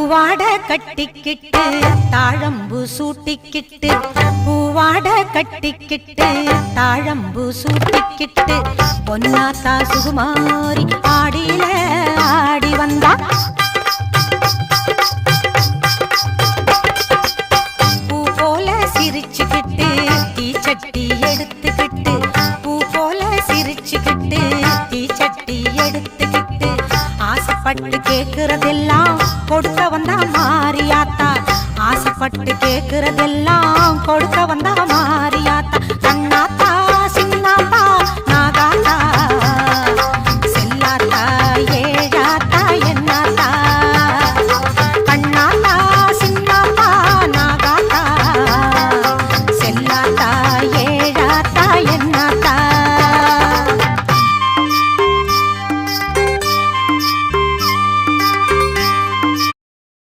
பூவாட கட்டிக்கிட்டு தாழம்பு சூட்டிக்கிட்டு பூவாட கட்டிக்கிட்டு தாழம்பு சூட்டிக்கிட்டு பொன்னாத்தா சுகுமாரி ஆடியில ஆடி வந்தா பூ போல சிரிச்சுக்கிட்டு தீச்சட்டி எடுத்துக்கிட்டு பூ போல சிரிச்சுக்கிட்டு தீச்சட்டி எடுத்துக்கிட்டு ஆசைப்பட்டு கேக்குறதெல்லாம் கொடுக்க வந்தா மாரியாத்தா ஆசைப்பட்டு கேக்குறதெல்லாம் கொடுக்க வந்தா மாரி